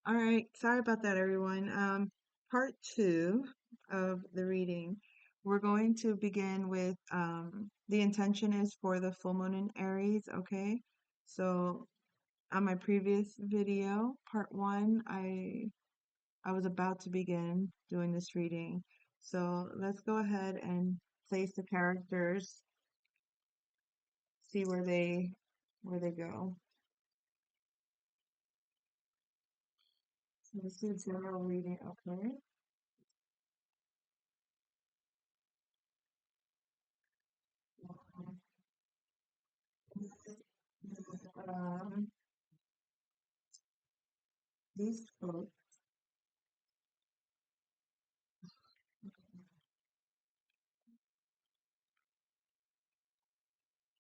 All right, sorry about that, everyone. Part two of the reading. We're going to begin with the intention is for the full moon in Aries, okay? So on my previous video, part one, I was about to begin doing this reading. So let's go ahead and place the characters, see where they go. So this is general reading, okay? Um, these folks,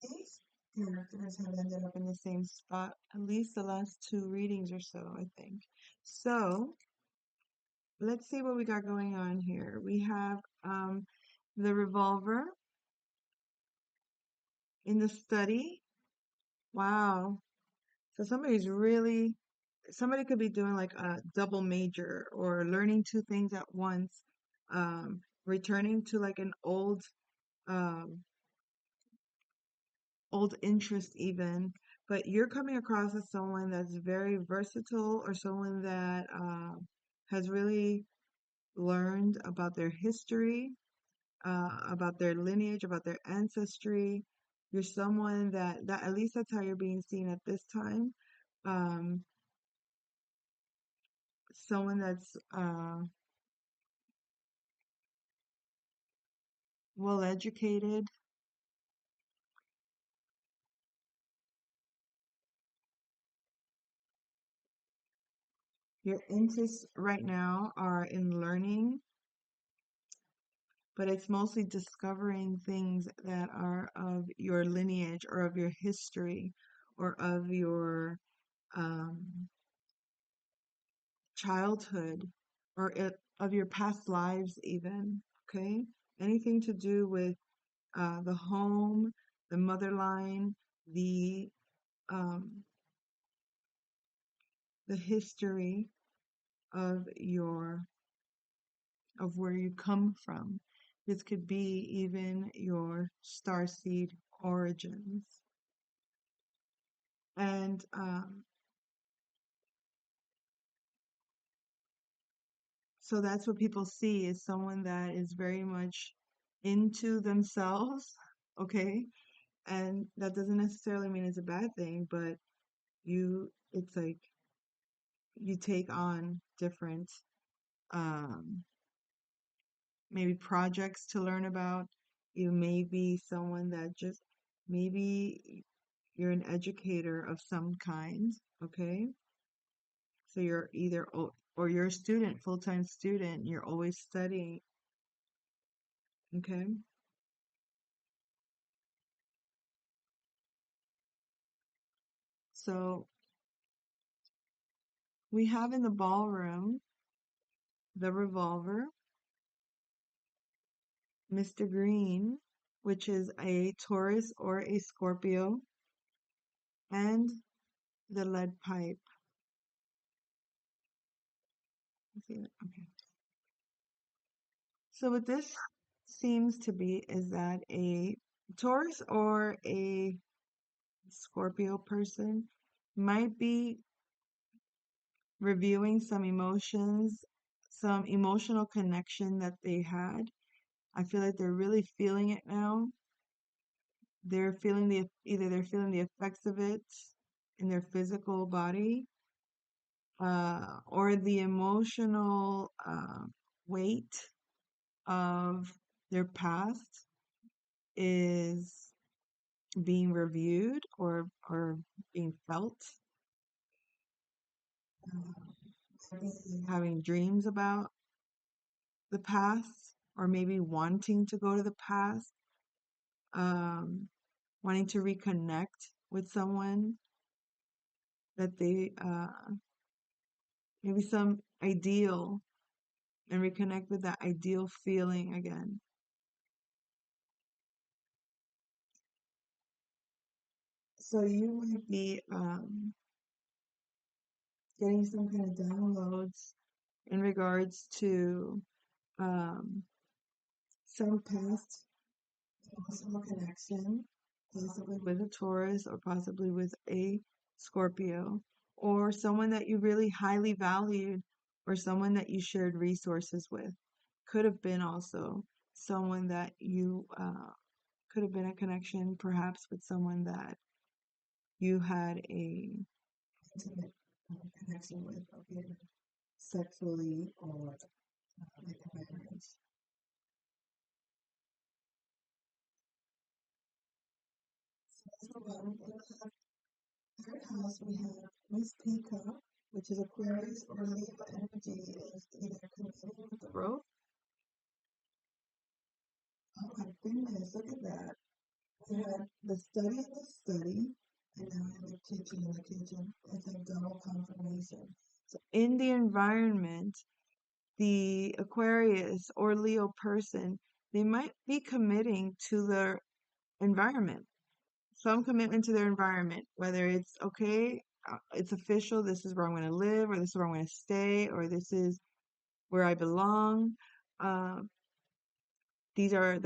these characters have ended up in the same spot at least the last two readings or so, I think. So let's see what we got going on here. We have the revolver in the study. Wow. So somebody could be doing like a double major or learning two things at once, returning to like an um, old interest even, but you're coming across as someone that's very versatile or someone that has really learned about their history, about their lineage, about their ancestry. You're someone that at least that's how you're being seen at this time. Um, Someone that's well educated. Your interests right now are in learning, but it's mostly discovering things that are of your lineage or of your history or of your um, childhood or of your past lives, even. Okay? Anything to do with the home, the mother line, the um, the history of where you come from. This could be even your starseed origins. And so that's what people see is someone that is very much into themselves, okay? And that doesn't necessarily mean it's a bad thing, but it's like you take on different, um, maybe projects to learn about. You may be someone that just, maybe you're an educator of some kind, okay? So you're or you're a student, full-time student, you're always studying, okay? So we have in the ballroom the revolver, Mr. Green, which is a Taurus or a Scorpio, and the lead pipe. See that? Okay. So what this seems to be is that a Taurus or a Scorpio person might be reviewing some emotions, some emotional connection that they had. I feel like they're really feeling it now. They're feeling either they're feeling the effects of it in their physical body, or the emotional weight of their past is being reviewed or being felt. Having dreams about the past, or maybe wanting to go to the past, um, wanting to reconnect with someone that they maybe some ideal and reconnect with that ideal feeling again. So you might be getting some kind of downloads in regards to um, some past possible connection, possibly with a Taurus or possibly with a Scorpio, or someone that you really highly valued, or someone that you shared resources with. Could have been also someone that you could have been a connection, perhaps with someone that you had a intimate connection with, okay, sexually or like a marriage. So in the third house we have Miss Pico, which is Aquarius or Leo energy, is either committing with growth. Oh my goodness, look at that. We had the study of the study, and now we have the kitchen in the kitchen. It's a double confirmation. So in the environment, the Aquarius or Leo person, they might be committing to their environment, some commitment to their environment, whether it's okay, it's official, this is where I'm going to live, or this is where I'm going to stay, or this is where I belong. Um, these are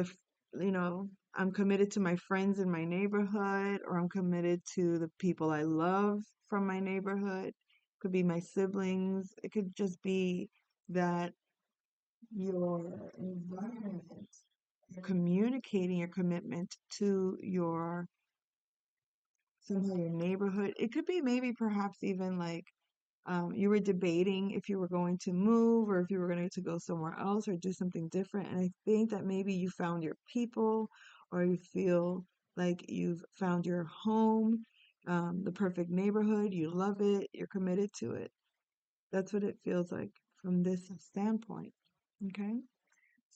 you know, I'm committed to my friends in my neighborhood, or I'm committed to the people I love from my neighborhood. Could be my siblings. It could just be that your environment, you're communicating your commitment to your somehow your neighborhood. It could be maybe perhaps even like you were debating if you were going to move or if you were going to go somewhere else or do something different. And I think that maybe you found your people or you feel like you've found your home, the perfect neighborhood. You love it. You're committed to it. That's what it feels like from this standpoint. Okay.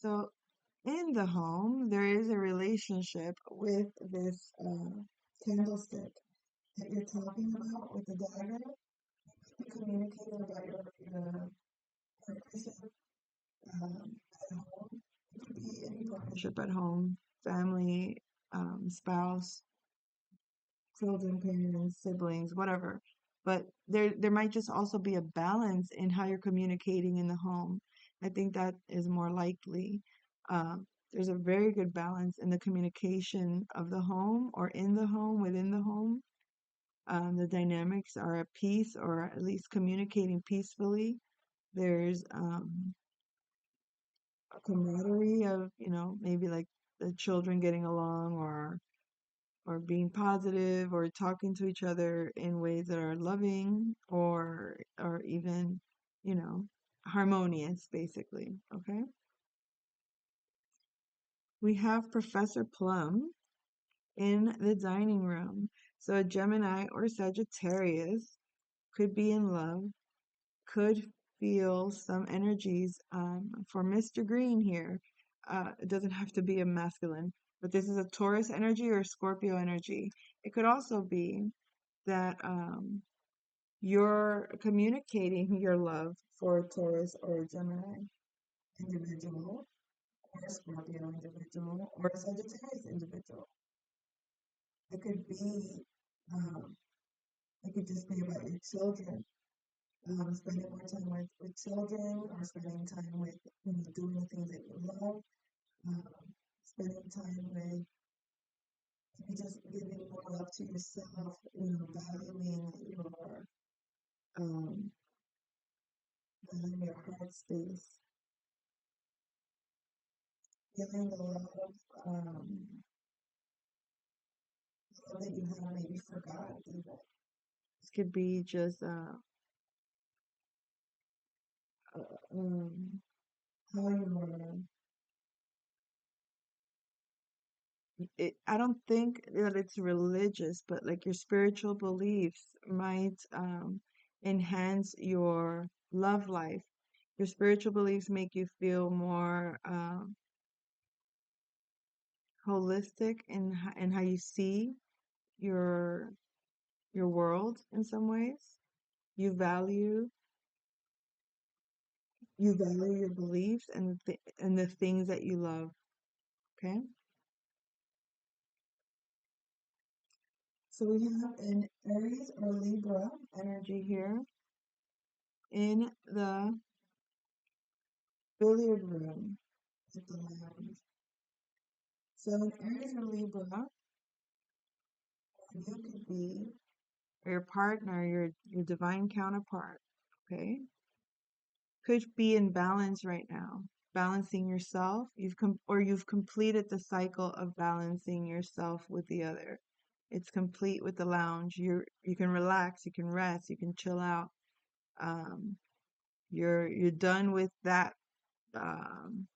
So in the home, there is a relationship with this candlestick that you're talking about with the dagger. You communicating about your partnership at home. It could be any partnership at home, family, spouse, children, parents, siblings, whatever. But there might just also be a balance in how you're communicating in the home. I think that is more likely. There's a very good balance in the communication of the home or in the home, within the home. The dynamics are at peace or at least communicating peacefully. There's a camaraderie of, maybe like the children getting along or being positive or talking to each other in ways that are loving or even, you know, harmonious basically. Okay. We have Professor Plum in the dining room. So a Gemini or Sagittarius could be in love, could feel some energies for Mr. Green here. It doesn't have to be a masculine, but this is a Taurus energy or Scorpio energy. It could also be that you're communicating your love for a Taurus or a Gemini individual, or a Scorpio individual, or a Sagittarius individual. It could be, um, it could just be about your children, spending more time with children or spending time with, doing the things that you love, um, spending time with, maybe just giving more love to yourself, valuing um, your heart space, feeling the love that you have maybe forgotten even. This could be just how you were I don't think that it's religious, but like your spiritual beliefs might enhance your love life. Your spiritual beliefs make you feel more holistic in how you see your your world in some ways. You value you value your beliefs and the things that you love. Okay, so we have an Aries or Libra energy here. in the billiard room at the lounge. So in Aries or Libra, you could be your partner, your divine counterpart, okay? Could be in balance right now, balancing yourself. You've completed the cycle of balancing yourself with the other. It's complete with the lounge. You can relax, you can rest, you can chill out. Um, you're done with that. Um,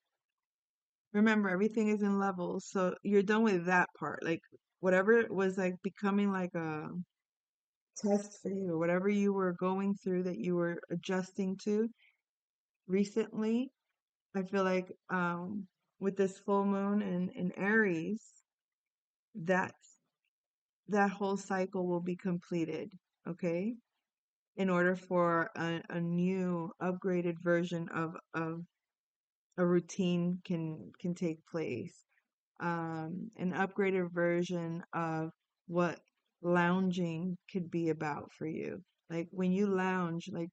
remember, everything is in levels, so you're done with that part. Like whatever was like becoming like a test for you, or whatever you were going through that you were adjusting to recently. I feel like with this full moon in Aries, that that whole cycle will be completed, okay? In order for a new upgraded version of a routine can take place. An upgraded version of what lounging could be about for you. Like when you lounge, like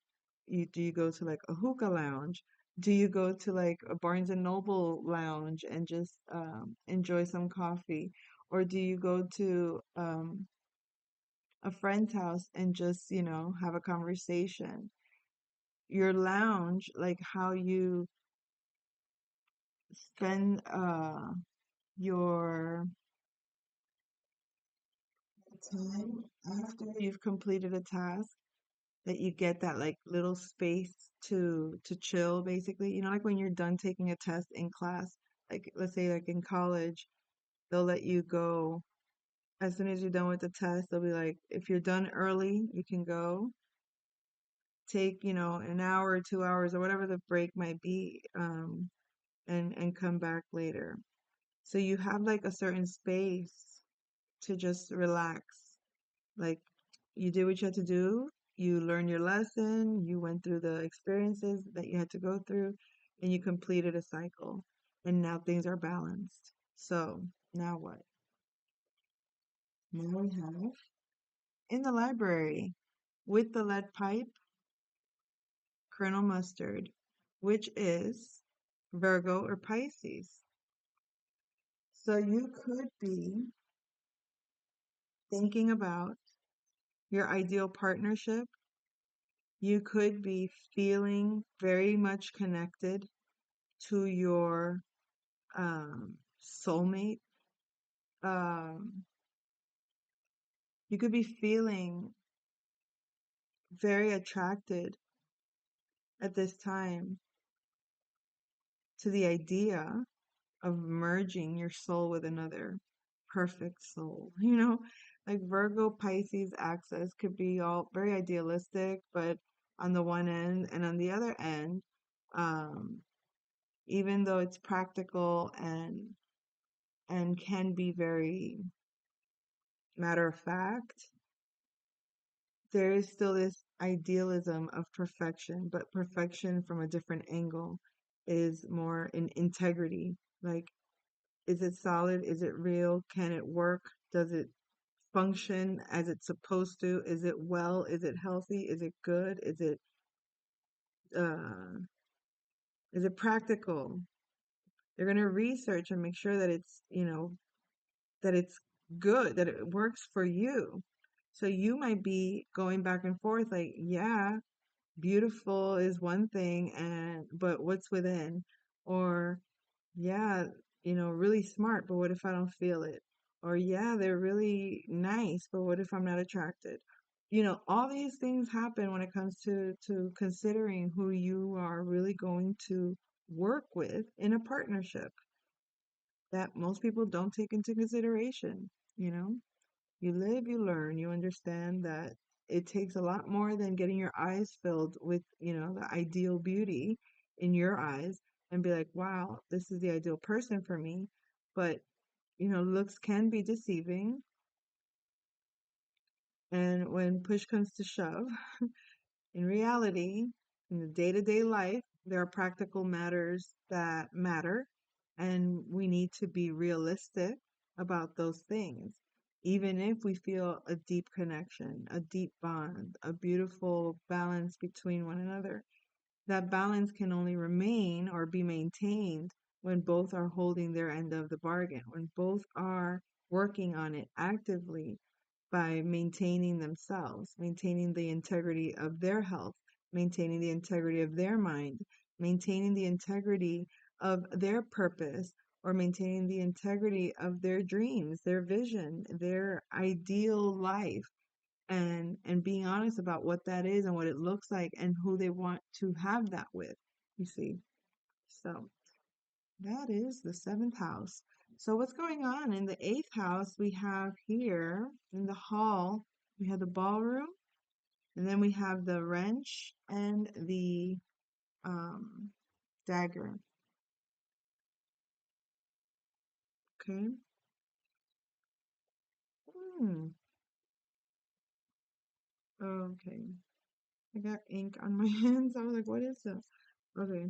do you go to like a hookah lounge? Do you go to like a Barnes and Noble lounge and just enjoy some coffee? Or do you go to a friend's house and just, have a conversation? Your lounge, like how you spend your time after you've completed a task, that you get that like little space to chill, basically. Like when you're done taking a test in class, like let's say like in college, they'll let you go as soon as you're done with the test. They'll be like, if you're done early, you can go take, an hour or 2 hours or whatever the break might be, and come back later. So you have like a certain space to just relax. Like you did what you had to do, you learned your lesson, you went through the experiences that you had to go through, and you completed a cycle. And now things are balanced. So now what? Now we have in the library with the lead pipe, Colonel Mustard, which is Virgo or Pisces. So you could be thinking about your ideal partnership. You could be feeling very much connected to your soulmate. Um, you could be feeling very attracted at this time to the idea of merging your soul with another perfect soul. Like Virgo Pisces axis could be all very idealistic, but on the one end and on the other end, um, even though it's practical and can be very matter of fact, there is still this idealism of perfection, but perfection from a different angle is more in integrity. Like, is it solid? Is it real? Can it work? Does it function as it's supposed to? Is it well? Is it healthy? Is it good? Uh is it practical? They're going to research and make sure that it's good, that it works for you. So you might be going back and forth like, yeah, beautiful is one thing, but what's within? Or yeah, really smart, but what if I don't feel it? Or yeah, they're really nice, but what if I'm not attracted? All these things happen when it comes to considering who you are really going to work with in a partnership, that most people don't take into consideration, you know? You live, you learn, you understand that it takes a lot more than getting your eyes filled with, the ideal beauty in your eyes and be like, wow, this is the ideal person for me. But, looks can be deceiving. And when push comes to shove, in reality, in the day-to-day life, there are practical matters that matter, and we need to be realistic about those things. even if we feel a deep connection, a deep bond, a beautiful balance between one another. That balance can only remain or be maintained when both are holding their end of the bargain, when both are working on it actively by maintaining themselves, maintaining the integrity of their health, maintaining the integrity of their mind, maintaining the integrity of their purpose, or maintaining the integrity of their dreams, their vision, their ideal life, and being honest about what that is and what it looks like and who they want to have that with, you see. So that is the seventh house. So what's going on in the eighth house? We have here in the hall, we have the ballroom, and then we have the wrench and the um, dagger. Okay. Hmm. Okay. I got ink on my hands. I was like, what is this? Okay.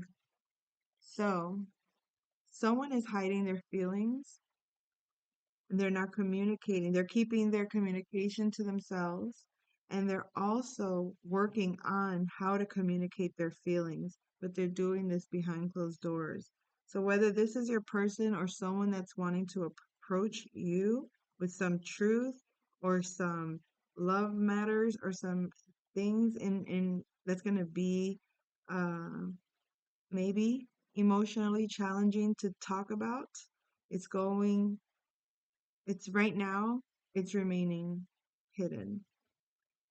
So someone is hiding their feelings and they're not communicating. They're keeping their communication to themselves, and they're also working on how to communicate their feelings, but they're doing this behind closed doors. So whether this is your person or someone that's wanting to approach you with some truth or some love matters or some things in that's going to be uh, maybe emotionally challenging to talk about, it's going it's right now, it's remaining hidden.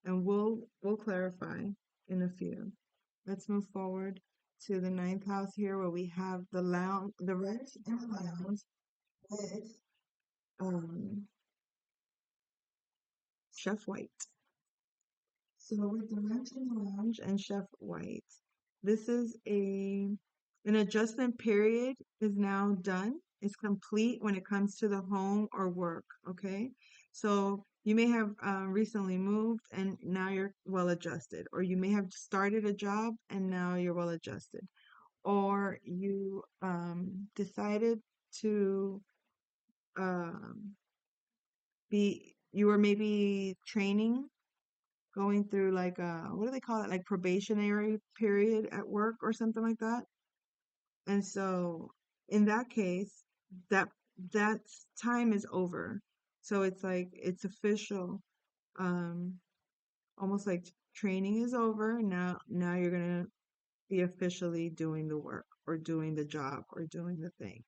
And we'll clarify in a few. Let's move forward to the ninth house here where we have the lounge, the red and the lounge with um Chef White. So with the Dimension Lounge and Chef White, this is an adjustment period is now done. It's complete when it comes to the home or work. Okay, so you may have recently moved and now you're well adjusted, or you may have started a job and now you're well adjusted, or you decided to um, you were maybe training going through like a what do they call it, like probationary period at work or something like that. And so in that case, that that time is over. So it's like it's official. Um, almost like training is over. Now you're gonna be officially doing the work or doing the job or doing the thing.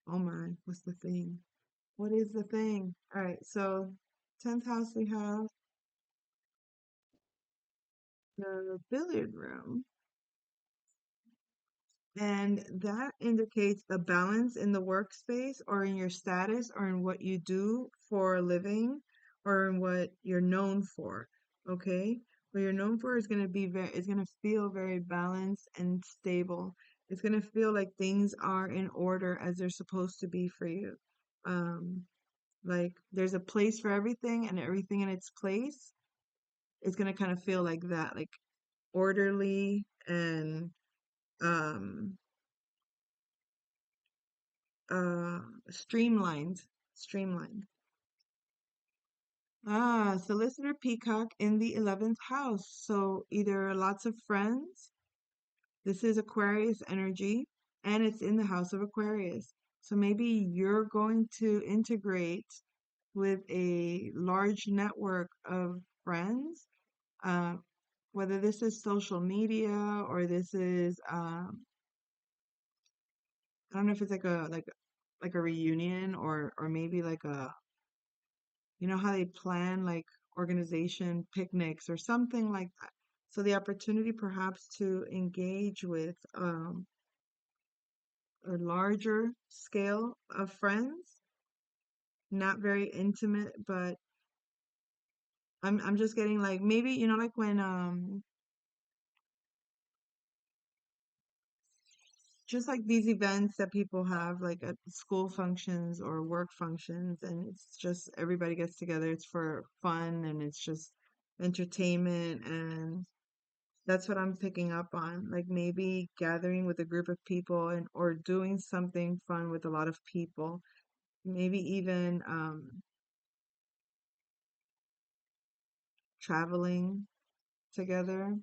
Oh my, what's the thing? What is the thing? All right, so 10th house we have the billiard room. And that indicates a balance in the workspace or in your status or in what you do for a living or in what you're known for. Okay? What you're known for is going to be is going to feel very balanced and stable. It's going to feel like things are in order as they're supposed to be for you. Um, like there's a place for everything and everything in its place. It's going to kind of feel like that, like orderly and um streamlined. Streamlined. Solicitor Peacock in the 11th house. So either lots of friends, this is Aquarius energy, and it's in the house of Aquarius. So maybe you're going to integrate with a large network of friends, uh, whether this is social media or this is, I don't know if it's like a reunion or maybe like a how they plan like organization picnics or something like that. So the opportunity perhaps to engage with a larger scale of friends, not very intimate, but I'm just getting like maybe like when just like these events that people have like at school functions or work functions, and it's just everybody gets together, it's for fun and it's just entertainment, and that's what I'm picking up on. Like maybe gathering with a group of people and or doing something fun with a lot of people. Maybe even traveling together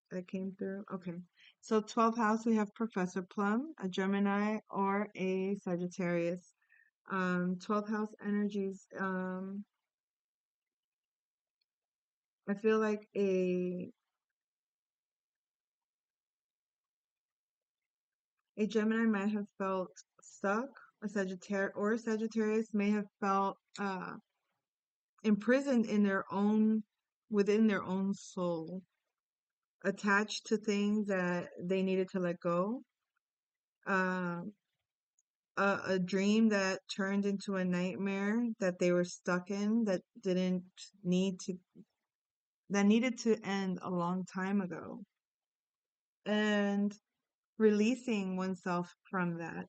that came through. Okay. So 12th house, we have Professor Plum, a Gemini or a Sagittarius. 12th house energies. I feel like a Gemini might have felt stuck. A Sagittarius may have felt imprisoned in their own within their own soul, attached to things that they needed to let go. Um, a dream that turned into a nightmare that they were stuck in need to that needed to end a long time ago. And releasing oneself from that.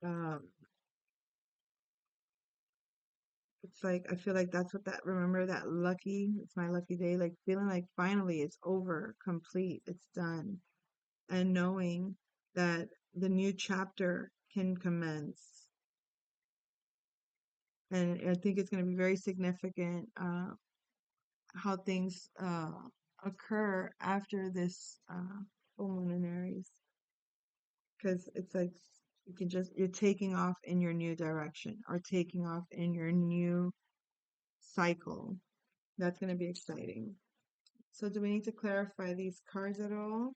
Um, it's like I feel like that's what that remember that lucky, it's my lucky day, like feeling like finally it's over, complete, it's done. And knowing that the new chapter can commence. And I think it's going to be very significant how things occur after this full moon in Aries. Because it's like you're taking off in your new direction or taking off in your new cycle. That's going to be exciting. So, do we need to clarify these cards at all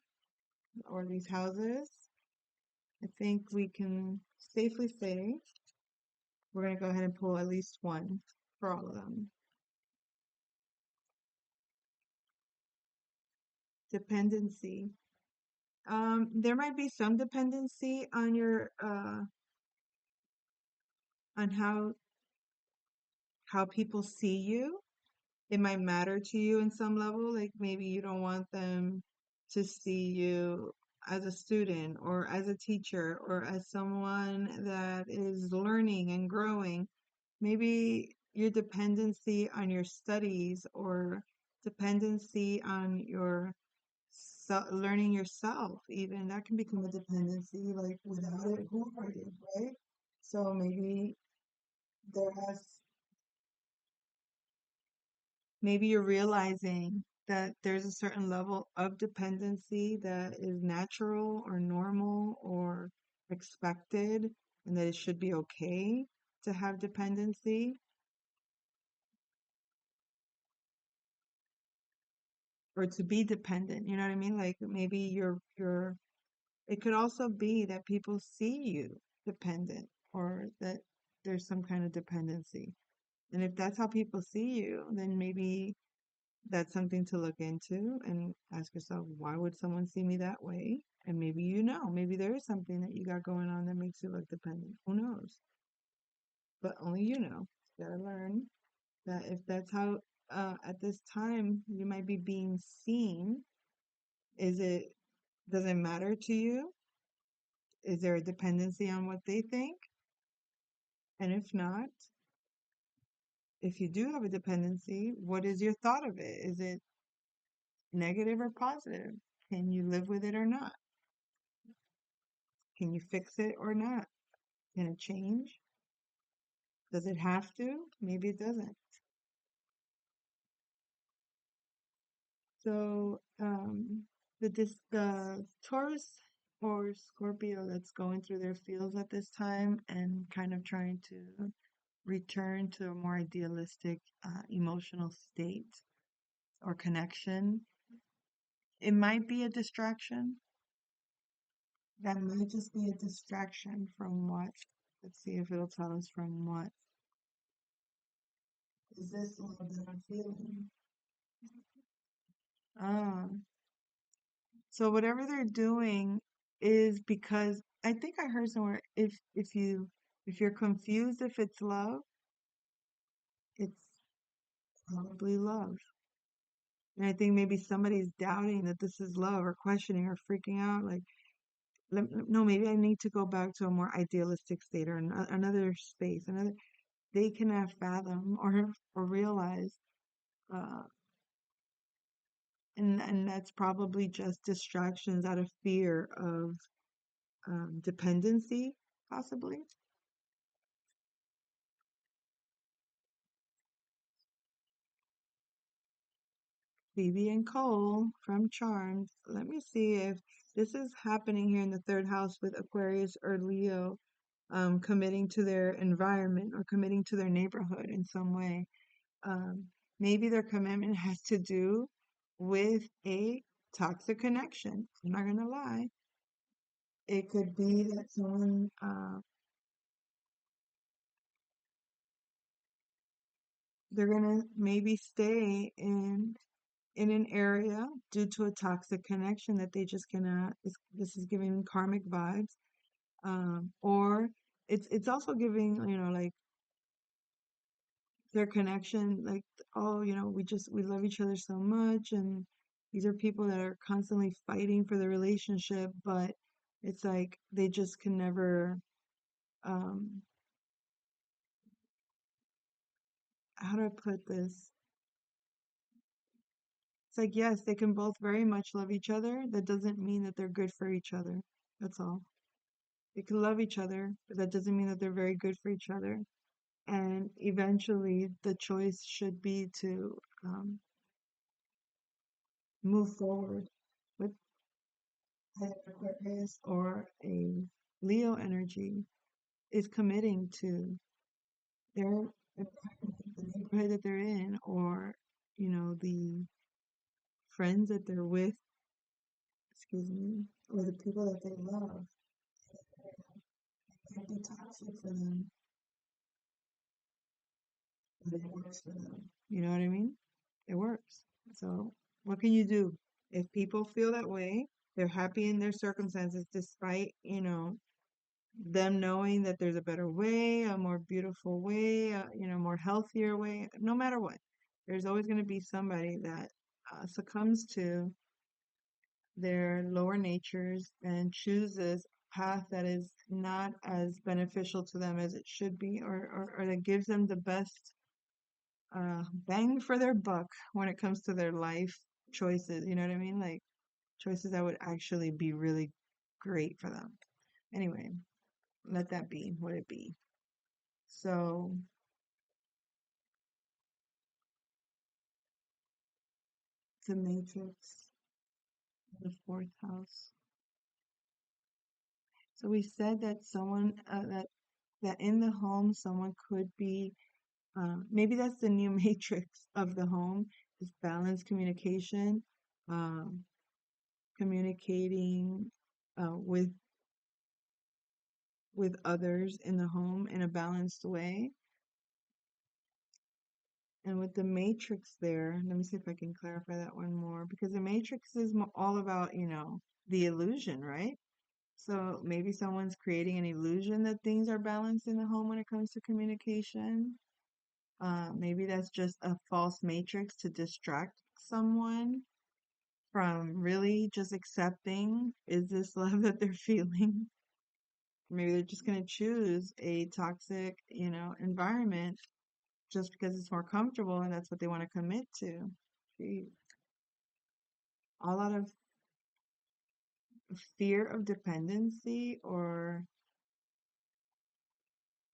or these houses? I think we can safely say we're going to go ahead and pull at least one for all of them. Dependency. There might be some dependency on your on how people see you. It might matter to you in some level, like maybe you don't want them to see you as a student or as a teacher or as someone that is learning and growing. Maybe your dependency on your studies or dependency on your learning yourself, even that can become a dependency. Like without it, who are you, right? So maybe there has maybe you're realizing that there's a certain level of dependency that is natural or normal or expected, and that it should be okay to have dependency or to be dependent. You know what I mean? Like maybe it could also be that people see you dependent or that there's some kind of dependency. And if that's how people see you, then maybe that's something to look into and ask yourself, why would someone see me that way? And maybe maybe there is something that you got going on that makes you look dependent. Who knows? But only you know. You gotta learn that if that's how, at this time, you might be being seen, is it, does it matter to you? Is there a dependency on what they think? And if not, if you do have a dependency, what is your thought of it? Is it negative or positive? Can you live with it or not? Can you fix it or not? Can it change? Does it have to? Maybe it doesn't. So, the Taurus or Scorpio that's going through their fields at this time and kind of trying to return to a more idealistic emotional state or connection, it might be a distraction. That might just be a distraction from what? Let's see if it'll tell us from what. Is this love that I'm feeling? Ah, so whatever they're doing is because I think I heard somewhere if you're confused if it's love, it's probably love. And I think maybe somebody's doubting that this is love or questioning or freaking out like no, maybe I need to go back to a more idealistic state or another space, another they cannot fathom or realize uh and that's probably just distractions out of fear of dependency, possibly. Phoebe and Cole from Charmed. Let me see if this is happening here in the third house with Aquarius or Leo, committing to their environment or committing to their neighborhood in some way. Um, Maybe their commitment has to do with a toxic connection. I'm not gonna lie. It could be that someone, they're gonna maybe stay in an area due to a toxic connection that they just cannot. This is giving karmic vibes, or it's also giving, like their connection, like, oh, we love each other so much, and these are people that are constantly fighting for the relationship, but it's like they just can never, um how do I put this? It's like, yes, they can both very much love each other. That doesn't mean that they're good for each other. That's all. They can love each other, but that doesn't mean that they're very good for each other. And eventually, the choice should be to, move forward with either Aquarius or a Leo energy is committing to their environment, the neighborhood that they're in, or, the friends that they're with, excuse me, or the people that they love. It can be toxic for them, but it works for them. You know what I mean? It works. So, what can you do? If people feel that way, they're happy in their circumstances despite, them knowing that there's a better way, a more beautiful way, more healthier way, no matter what. There's always going to be somebody that succumbs to their lower natures and chooses a path that is not as beneficial to them as it should be, or that gives them the best bang for their buck when it comes to their life choices. You know what I mean? Like choices that would actually be really great for them. Anyway, let that be what it be. So, the Matrix, the fourth house. So we said that someone that in the home someone could be, maybe that's the new matrix of the home, is balanced communication, um, communicating with others in the home in a balanced way. And with the matrix there, let me see if I can clarify that one more, because the matrix is all about, the illusion, right? So maybe someone's creating an illusion that things are balanced in the home when it comes to communication. Maybe that's just a false matrix to distract someone from really just accepting, is this love that they're feeling? Maybe they're just going to choose a toxic, environment just because it's more comfortable and that's what they want to commit to. Gee, a lot of fear of dependency, or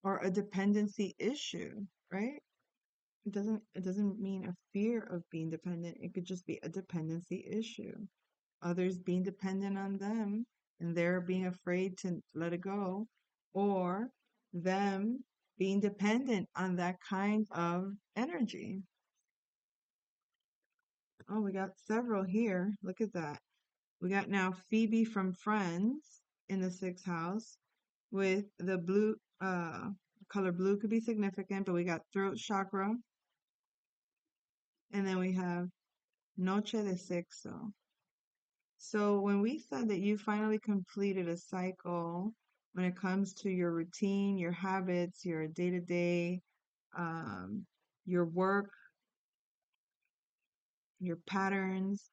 a dependency issue, right? It doesn't mean a fear of being dependent. It could just be a dependency issue. Others being dependent on them and they're being afraid to let it go, or them being dependent on that kind of energy. Oh, we got several here. Look at that. We got now Phoebe from Friends in the sixth house with the blue, color blue could be significant, but we got throat chakra, and then we have Noche de Sexo. So when we said that you finally completed a cycle when it comes to your routine, your habits, your day-to-day, um, your work, your patterns,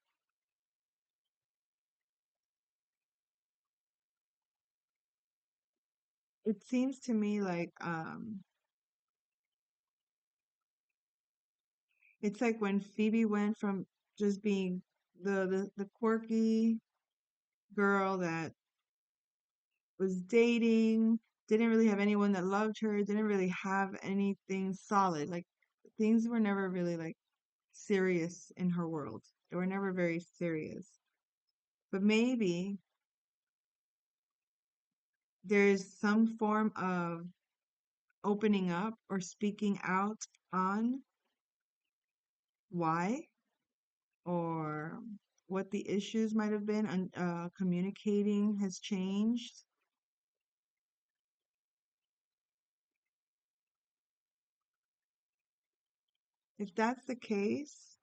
it seems to me like, it's like when Phoebe went from just being the quirky girl that was dating, didn't really have anyone that loved her, didn't really have anything solid. Like things were never really like serious in her world. They were never very serious. But maybe there's some form of opening up or speaking out on why or what the issues might have been, and communicating has changed. If that's the case,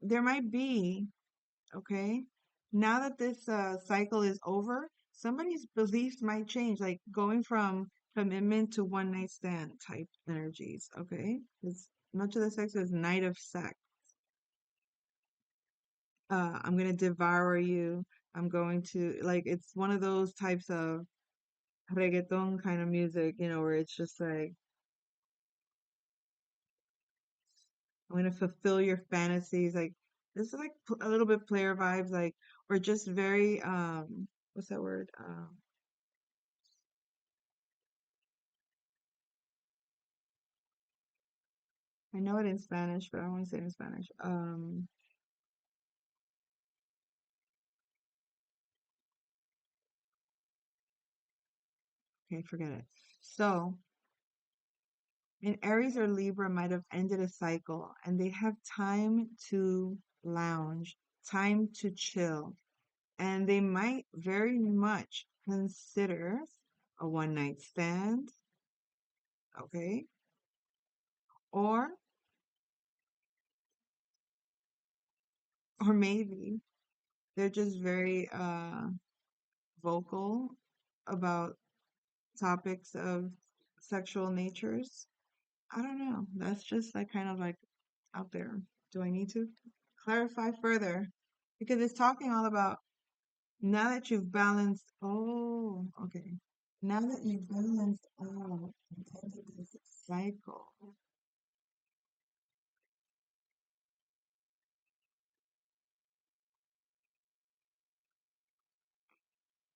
there might be, okay, now that this cycle is over, somebody's beliefs might change, like going from commitment to one night stand type energies, okay? Because much of the sex is night of sex. I'm gonna devour you. I'm going to like it's one of those types of reggaeton kind of music, where it's just like I'm gonna fulfill your fantasies. Like this is like a little bit player vibes, like or just very what's that word? I know it in Spanish, but I don't want to say it in Spanish. Okay, forget it. So an Aries or Libra might have ended a cycle and they have time to lounge, time to chill, and they might very much consider a one night stand, okay? Or maybe they're just very vocal about topics of sexual natures. I don't know. That's just like kind of like out there. Do I need to clarify further? Because it's talking all about now that you've balanced. Oh, okay. Now that you've balanced out and ended this cycle.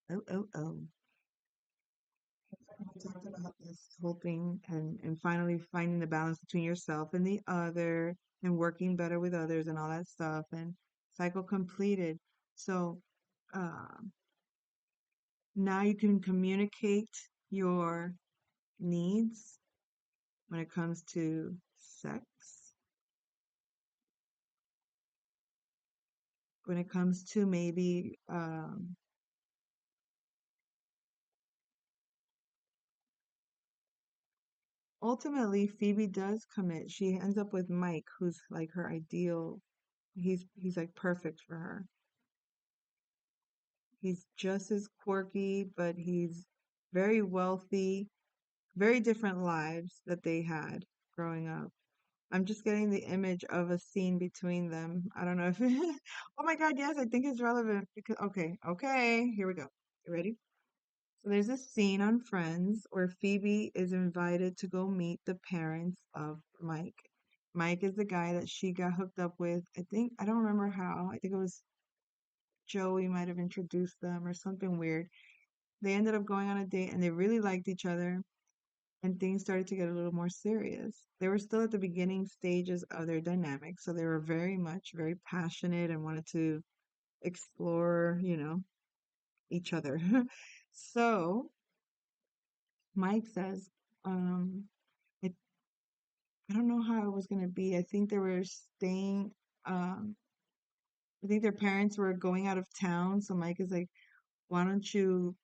Oh, oh, oh. We talked about this hoping and finally finding the balance between yourself and the other and working better with others and all that stuff and cycle completed. So uh, now you can communicate your needs when it comes to sex, when it comes to maybe ultimately Phoebe does commit. She ends up with Mike, who's like her ideal. He's like perfect for her. He's just as quirky, but he's very wealthy, very different lives that they had growing up. I'm just getting the image of a scene between them. I don't know if oh my God, yes, I think it's relevant because okay, here we go. You ready? So there's a scene on Friends where Phoebe is invited to go meet the parents of Mike. Mike is the guy that she got hooked up with. I don't remember how. I think it was Joey might have introduced them or something weird. They ended up going on a date and they really liked each other and things started to get a little more serious. They were still at the beginning stages of their dynamic, so they were very much very passionate and wanted to explore, each other. So Mike says, um, I, I don't know how it was gonna be. I think they were staying, um, I think their parents were going out of town, so Mike is like, why don't you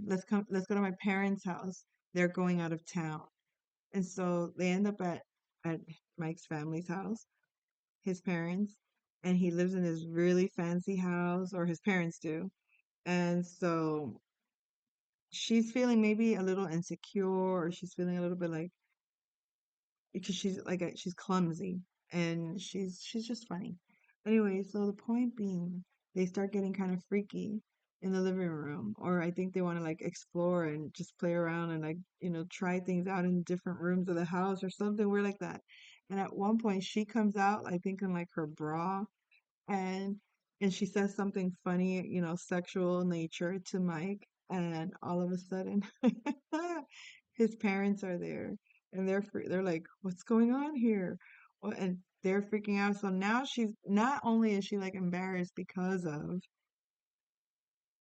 let's go to my parents' house. They're going out of town. And so they end up at Mike's family's house, his parents, and he lives in this really fancy house, or his parents do. And so she's feeling maybe a little insecure, or she's feeling a little bit like because she's like she's clumsy and she's just funny. Anyway, so the point being, they start getting kind of freaky in the living room, or I think they want to like explore and just play around and like try things out in different rooms of the house or something weird like that. And at one point, she comes out, I think in like her bra, and she says something funny, sexual nature to Mike. and all of a sudden his parents are there and they're like, what's going on here? Well, and they're freaking out. So now she's not only is she like embarrassed because of,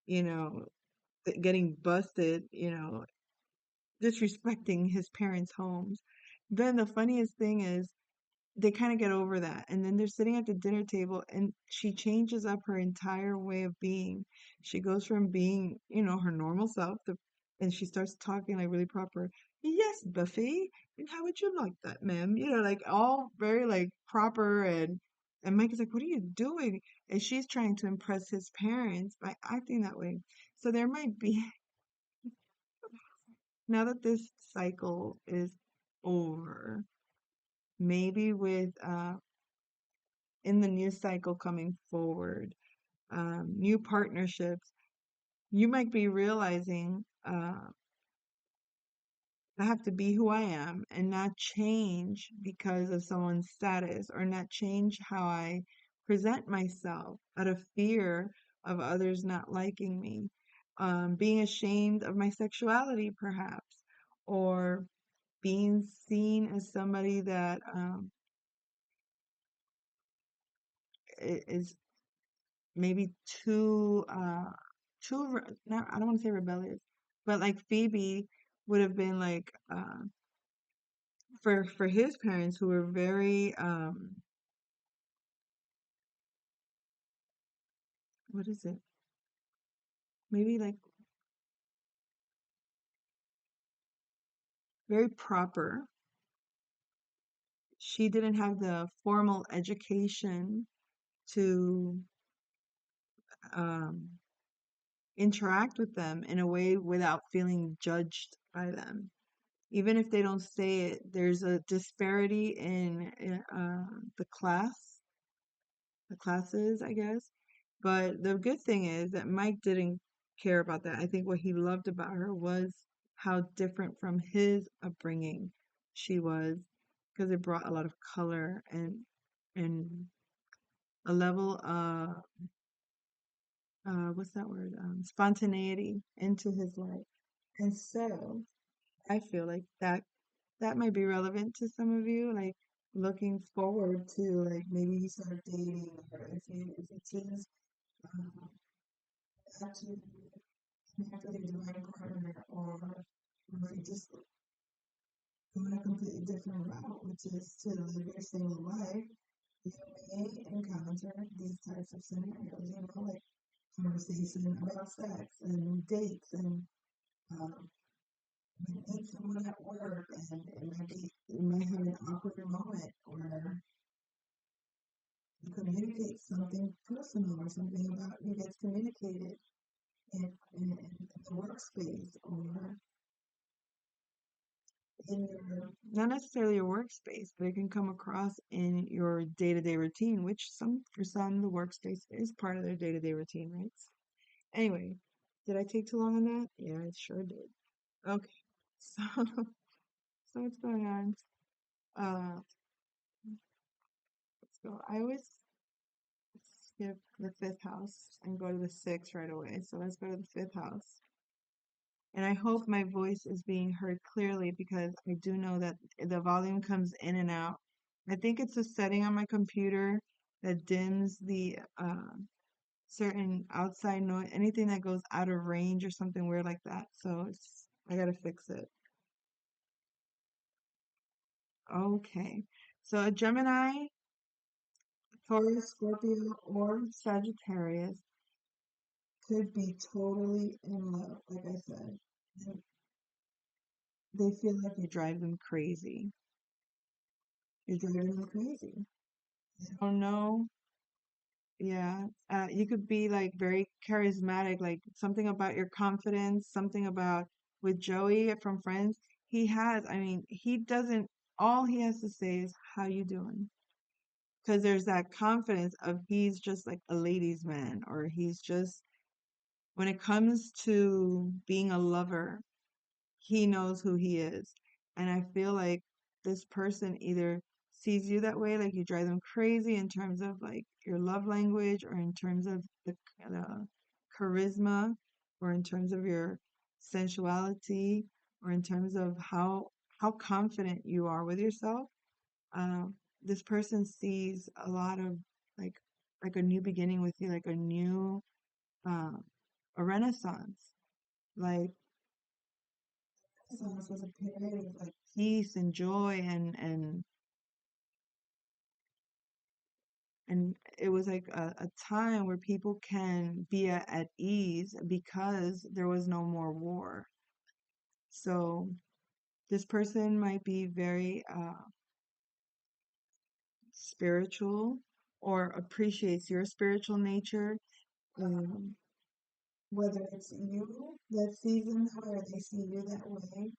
you know, getting busted, disrespecting his parents' homes. Then the funniest thing is they kind of get over that. And then they're sitting at the dinner table and she changes up her entire way of being. She goes from being, her normal self and she starts talking like really proper. Yes, Buffy. And how would you like that, ma'am? Like all very like proper and Mike is like, what are you doing? And she's trying to impress his parents by acting that way. So there might be, now that this cycle is over, maybe with in the new cycle coming forward, new partnerships, you might be realizing I have to be who I am and not change because of someone's status or not change how I present myself out of fear of others not liking me, being ashamed of my sexuality, perhaps, or being seen as somebody that is maybe not, I don't want to say rebellious, but like Phoebe would have been like for his parents who were very what is it, maybe like very proper. She didn't have the formal education to um interact with them in a way without feeling judged by them. Even if they don't say it, there's a disparity in the classes, I guess. But the good thing is that Mike didn't care about that. I think what he loved about her was how different from his upbringing she was, because it brought a lot of color and a level of what's that word? Spontaneity into his life. And so I feel like that might be relevant to some of you, like looking forward to like maybe you start dating or if it's his actually connect with a divine partner or if you just go in a completely different route, which is to live your single life, you may encounter these types of scenarios, like conversation about sex and dates and um, you meet someone at work and you might have an awkward moment where you communicate something personal or something about you gets communicated in the workspace or in your, not necessarily your workspace, but it can come across in your day-to-day routine, which for some, the workspace is part of their day-to-day routine, right? Anyway, did I take too long on that? Yeah, I sure did. Okay, so, so what's going on? Uh, let's go. I always skip the fifth house and go to the sixth right away. So let's go to the fifth house. And I hope my voice is being heard clearly because I do know that the volume comes in and out. I think it's a setting on my computer that dims the certain outside noise, anything that goes out of range or something weird like that. So I gotta fix it. Okay. So a Gemini, Taurus, Scorpio, or Sagittarius could be totally in love, like I said. And they feel like you drive them crazy. You're driving them crazy. I don't know. Yeah. You could be like very charismatic, like something about your confidence, something about with Joey from Friends. I mean, he doesn't, all he has to say is, how you doing? Because there's that confidence of he's just like a ladies' man, or he's just, when it comes to being a lover, he knows who he is. And I feel like this person either sees you that way, like you drive them crazy in terms of like your love language or in terms of the charisma, or in terms of your sensuality, or in terms of how confident you are with yourself. This person sees a lot of like like a new beginning with you, like a new uh, a renaissance. Like renaissance was a period of like peace and joy and it was like a time where people can be at ease because there was no more war. So this person might be very spiritual or appreciates your spiritual nature. Um, Whether it's you that sees them that way or they see you that way,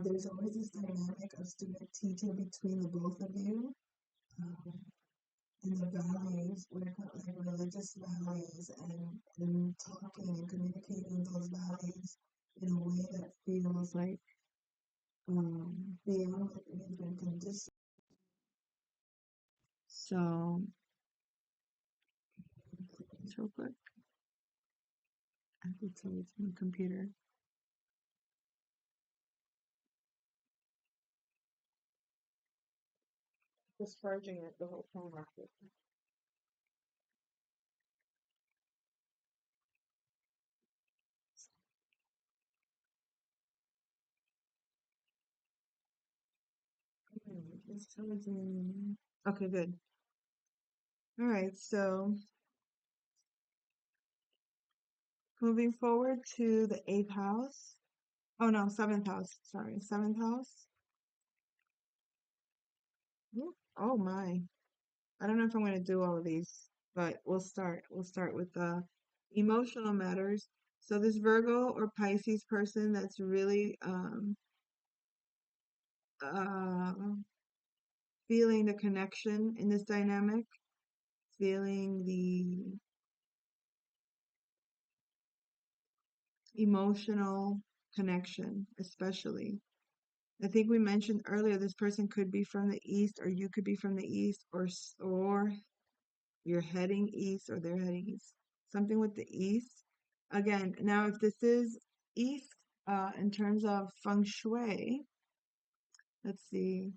there's always this dynamic of student teacher between the both of you. Um, and the values, when it comes like religious values and talking and communicating those values in a way that feels like beyond what you've been conditioned. So, just real quick, I have to tell you to my computer. Just charging it the whole time after. It's charging. Okay, good. All right, so moving forward to the eighth house. Oh no, seventh house. Sorry, seventh house. Ooh, oh my. I don't know if I'm going to do all of these, but we'll start. We'll start with the emotional matters. So this Virgo or Pisces person that's really uh feeling the connection in this dynamic, feeling the emotional connection, especially. I think we mentioned earlier this person could be from the east, or you could be from the east, or you're heading east, or they're heading east. Something with the east. Again, now if this is east, in terms of feng shui, let's see.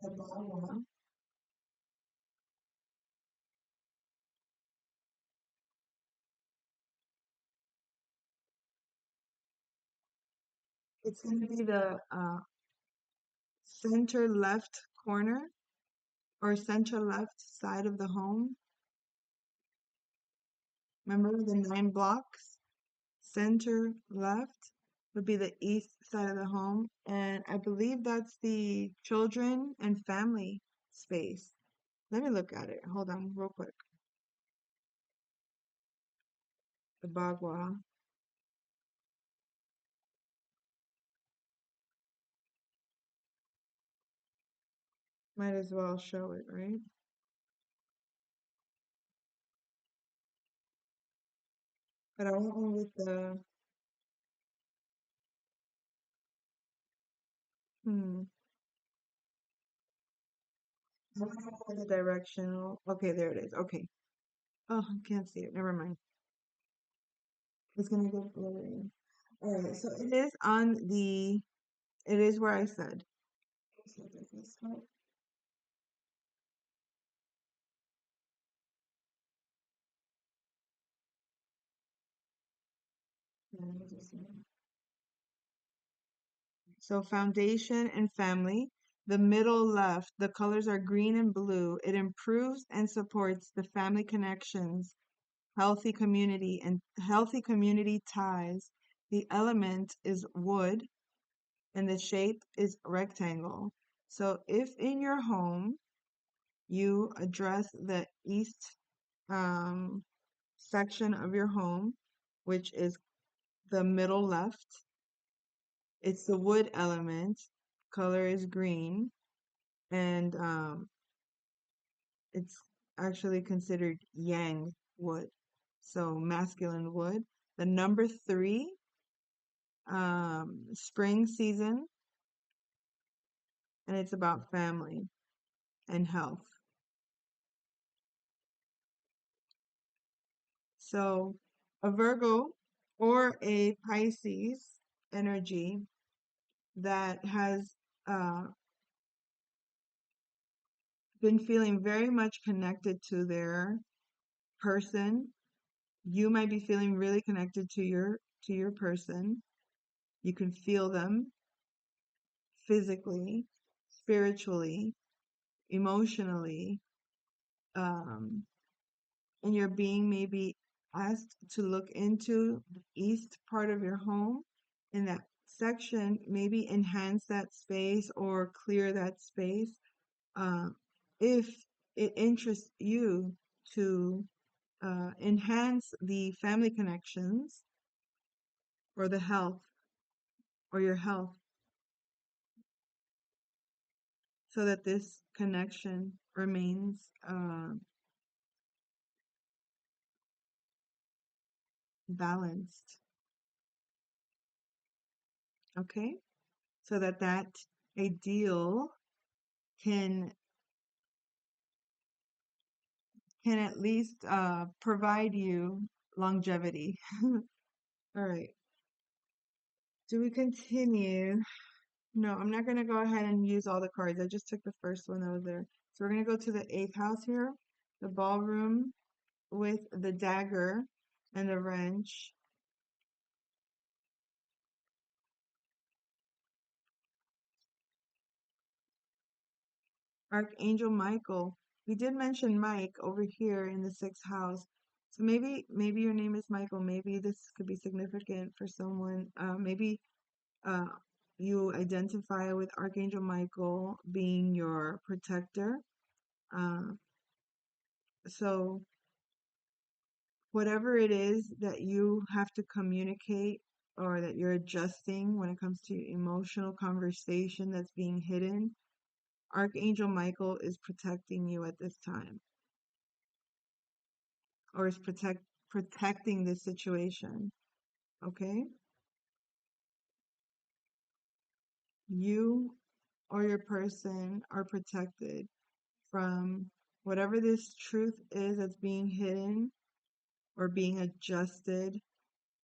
The Bagua. It's going to be the center left corner or center left side of the home. Remember the 9 blocks? Center left would be the east side of the home. And I believe that's the children and family space. Let me look at it. Hold on, real quick. The Bagua. Might as well show it, right? But I want one with the, hmm, I want one with the directional. Okay, there it is. Okay. Oh, I can't see it. Never mind. It's gonna get blurry. All right, so it is on the, it is where I said. So does this help? Yeah, let me just see. So foundation and family. The middle left, the colors are green and blue. It improves and supports the family connections, healthy community ties. The element is wood and the shape is rectangle. So if in your home you address the east um, section of your home, which is the middle left, it's the wood element, color is green, and it's actually considered yang wood, so masculine wood. The number 3 spring season, and it's about family and health. So a Virgo or a Pisces energy that has uh, been feeling very much connected to their person. You might be feeling really connected to your person. You can feel them physically, spiritually, emotionally, um, and you're being maybe asked to look into the east part of your home in that section, maybe enhance that space or clear that space uh, if it interests you to enhance the family connections or the health or your health so that this connection remains balanced. Okay, so that that ideal can at least provide you longevity. All right, do we continue? No, I'm not going to go ahead and use all the cards. I just took the first one that was there. So we're going to go to the eighth house here, the ballroom with the dagger and the wrench. Archangel Michael. We did mention Mike over here in the sixth house. So maybe your name is Michael. Maybe this could be significant for someone. Maybe uh, you identify with Archangel Michael being your protector. Uh, so whatever it is that you have to communicate or that you're adjusting when it comes to emotional conversation that's being hidden, Archangel Michael is protecting you at this time, or is protecting this situation. Okay? You or your person are protected from whatever this truth is that's being hidden or being adjusted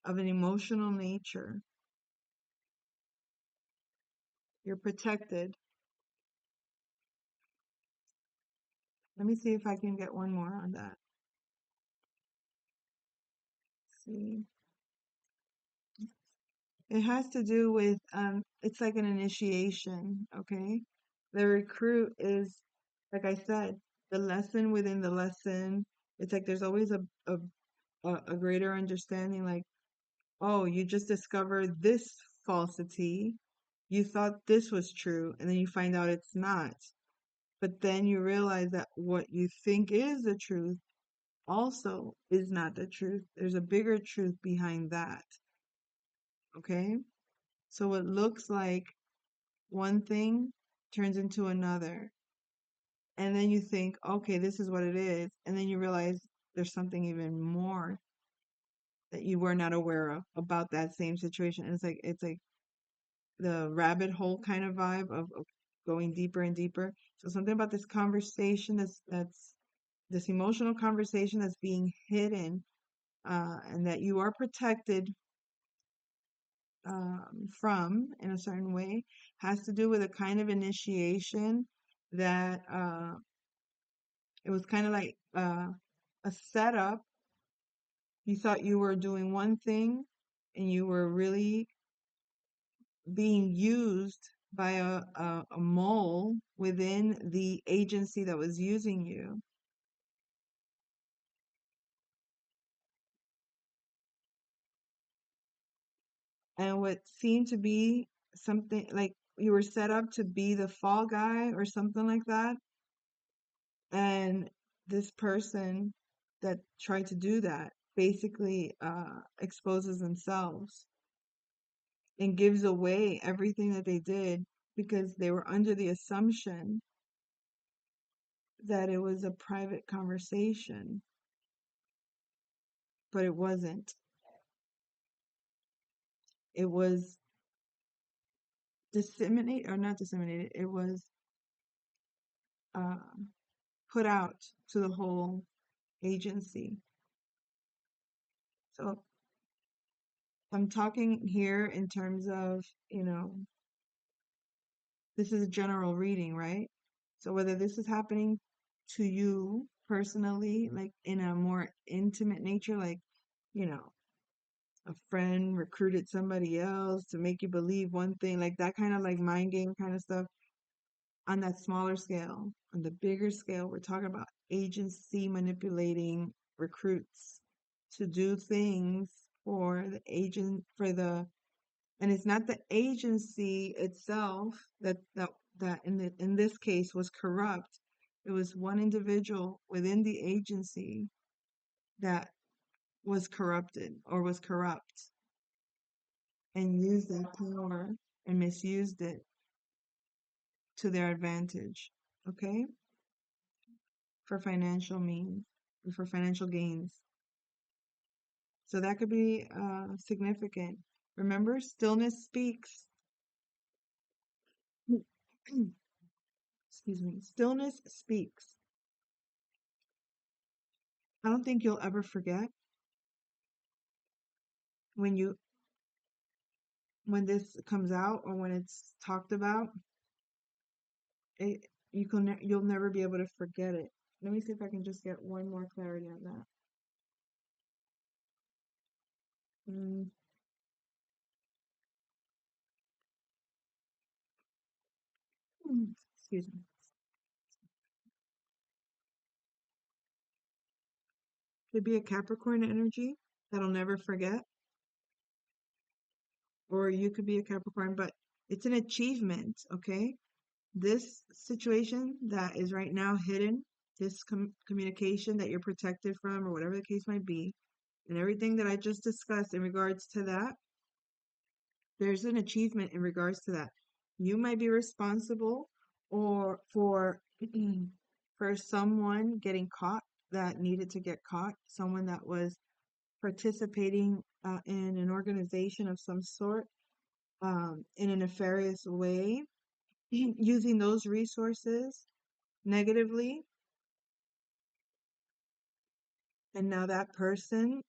of an emotional nature. You're protected. Let me see if I can get one more on that. See. It has to do with it's like an initiation, okay? The recruit is, like I said, the lesson within the lesson. It's like there's always a greater understanding, like, oh, you just discovered this falsity. You thought this was true, and then you find out it's not. But then you realize that what you think is the truth also is not the truth. There's a bigger truth behind that, okay? So what looks like one thing turns into another. And then you think, okay, this is what it is. And then you realize there's something even more that you were not aware of about that same situation. And it's like the rabbit hole kind of vibe of going deeper and deeper. So something about this conversation that's this emotional conversation that's being hidden, and that you are protected from in a certain way has to do with a kind of initiation that it was kind of like a setup. You thought you were doing one thing and you were really being used by a mole within the agency that was using you. And what seemed to be something like you were set up to be the fall guy or something like that. And this person that tried to do that basically exposes themselves and gives away everything that they did because they were under the assumption that it was a private conversation, but it wasn't. it was disseminated, or not disseminated, it was uh, put out to the whole agency. So I'm talking here in terms of, this is a general reading, right? So whether this is happening to you personally, like in a more intimate nature, like, you know, a friend recruited somebody else to make you believe one thing, like that kind of like mind game kind of stuff, on that smaller scale. On the bigger scale, we're talking about agency manipulating recruits to do things for the agent, and it's not the agency itself that in this case was corrupt. It was one individual within the agency that was corrupted or was corrupt and used that power and misused it to their advantage. Okay? For financial means, for financial gains. So that could be significant. Remember, stillness speaks. Excuse me. Stillness speaks. I don't think you'll ever forget when you when this comes out or when it's talked about. It, you'll never be able to forget it. Let me see if I can just get one more clarity on that. Mm, excuse me. Could be a Capricorn energy that'll never forget, or you could be a Capricorn, but it's an achievement, okay? This situation that is right now hidden, this communication that you're protected from, or whatever the case might be, and everything that I just discussed in regards to that, there's an achievement in regards to that. You might be responsible or for someone getting caught that needed to get caught, someone that was participating in an organization of some sort in a nefarious way, using those resources negatively. And now that person,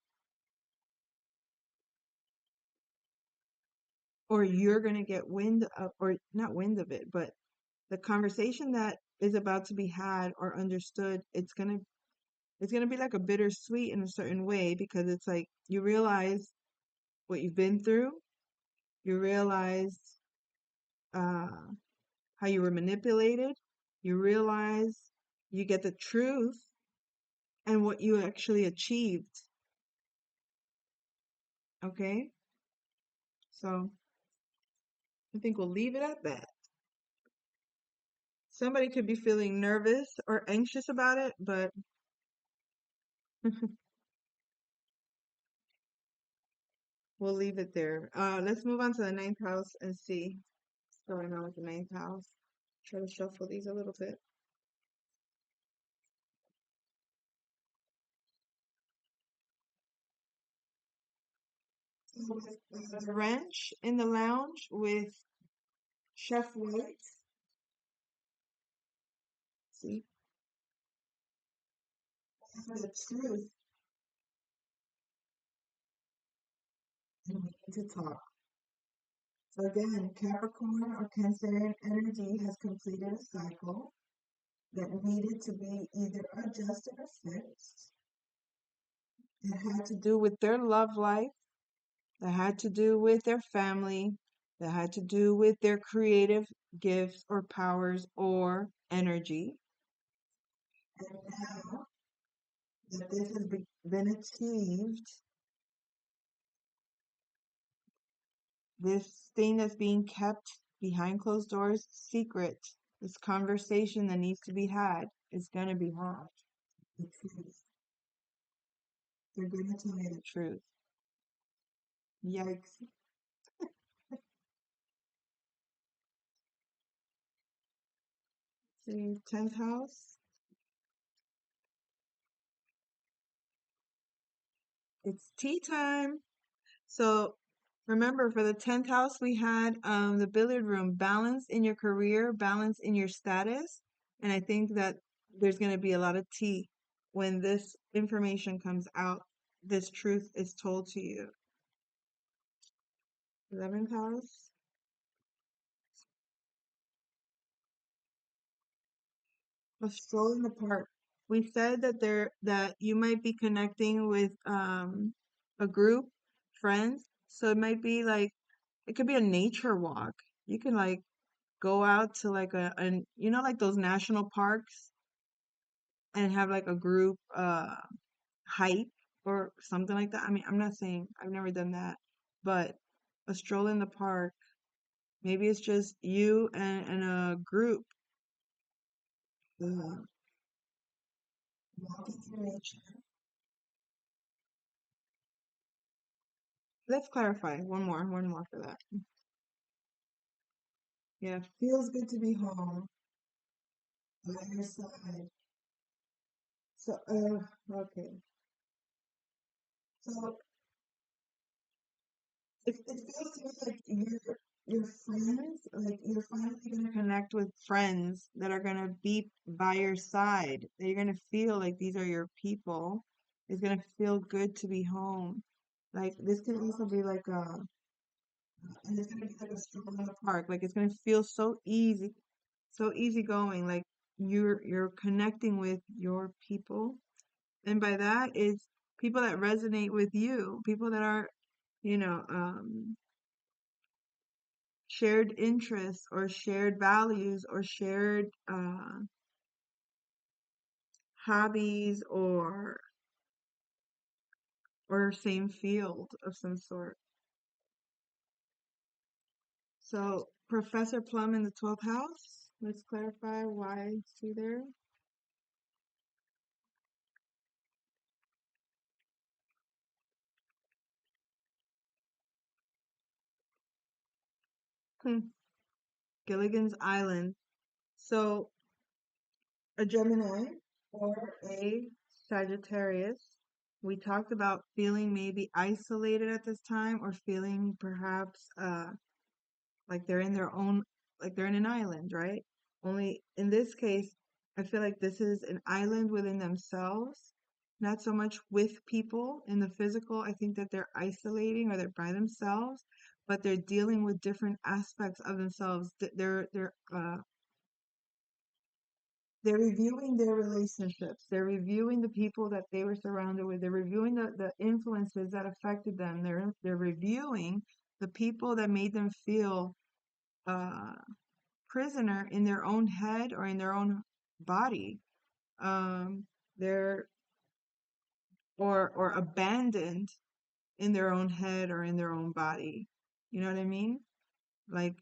or you're going to get wind of, or not wind of it, but the conversation that is about to be had or understood, it's going to be like a bittersweet in a certain way, because it's like you realize what you've been through, you realize uh, how you were manipulated, you realize you get the truth and what you actually achieved. Okay? So I think we'll leave it at that. Somebody could be feeling nervous or anxious about it, but we'll leave it there. Let's move on to the ninth house and see what's going on with the ninth house. Try to shuffle these a little bit. So with the wrench in the lounge with Chef White. See, the truth, and we need to talk. So again, Capricorn or Cancerian energy has completed a cycle that needed to be either adjusted or fixed. It had to do with their love life, that had to do with their family, that had to do with their creative gifts or powers or energy. And now that this has been achieved, this thing that's being kept behind closed doors, secret, this conversation that needs to be had is going to be had. The truth. They're going to tell me the truth. Yikes. See, 10th house. It's tea time. So Remember, for the 10th house, we had the billiard room, balance in your career, balance in your status. And I think that there's going to be a lot of tea when this information comes out, this truth is told to you. 11th house, a stroll in the park. We said that that you might be connecting with a group, friends. So it might be like it could be a nature walk. You can like go out to like a like those national parks and have like a group hike or something like that. I mean, I'm not saying I've never done that, but a stroll in the park, maybe it's just you and a group uh, walking through nature. Let's clarify one more for that. Yeah, feels good to be home by your side. So, okay. So it feels to me like your friends, like you're finally gonna connect with friends that are gonna be by your side. That you're gonna feel like these are your people. It's gonna feel good to be home. Like this can also be like and it's gonna be like a stroll in the park. Like it's gonna feel so easy going. Like you're connecting with your people, and by that is people that resonate with you, people that are, you know, shared interests or shared values or shared hobbies or same field of some sort. So Professor Plum in the 12th house. Let's clarify why is he there. Hmm. Gilligan's Island. So a Gemini or a Sagittarius. We talked about feeling maybe isolated at this time or feeling perhaps like they're in their own, like they're in an island, right? Only in this case, I feel like this is an island within themselves, not so much with people in the physical. I think that they're isolating or they're by themselves, but they're dealing with different aspects of themselves. They're reviewing their relationships. They're reviewing the people that they were surrounded with. They're reviewing the influences that affected them. They're reviewing the people that made them feel uh, prisoner in their own head or in their own body. They're or abandoned in their own head or in their own body. You know what I mean? Like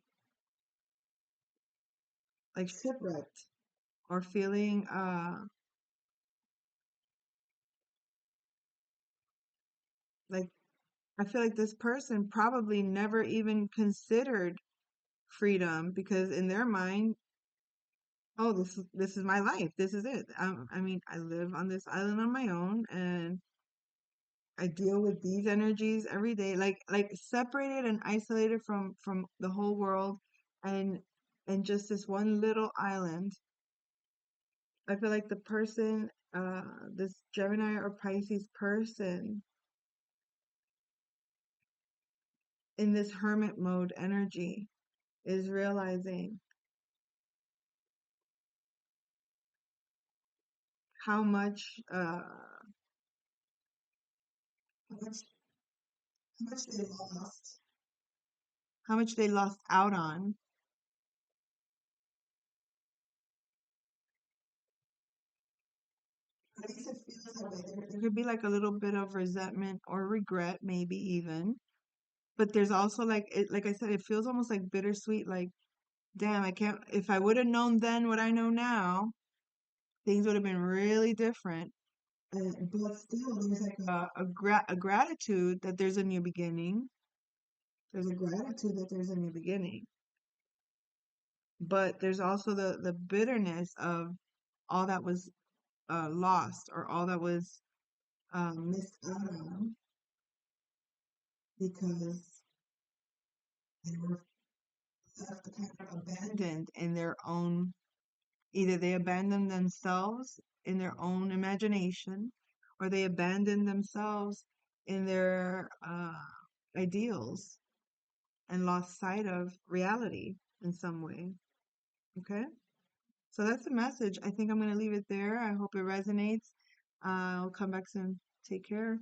like shipwrecked or feeling like I feel like this person probably never even considered freedom because in their mind, oh, this is my life. This is it. I mean, I live on this island on my own, and I deal with these energies every day, like separated and isolated from the whole world, and and just this one little island. I feel like the person, this Gemini or Pisces person in this hermit mode energy is realizing how much how much how much they lost, how much they lost out on. At least it feels that way. There could be like a little bit of resentment or regret, maybe even. But there's also like it, like I said, it feels almost like bittersweet. Like, damn, I can't. If I would have known then what I know now, things would have been really different. But still, there's like a gratitude that there's a new beginning. There's a gratitude that there's a new beginning. But there's also the bitterness of all that was lost or all that was missed out on because They were kind of abandoned in their own, either they abandoned themselves in their own imagination, or they abandoned themselves in their ideals and lost sight of reality in some way. Okay? So that's the message. I think I'm going to leave it there. I hope it resonates. I'll come back soon. Take care.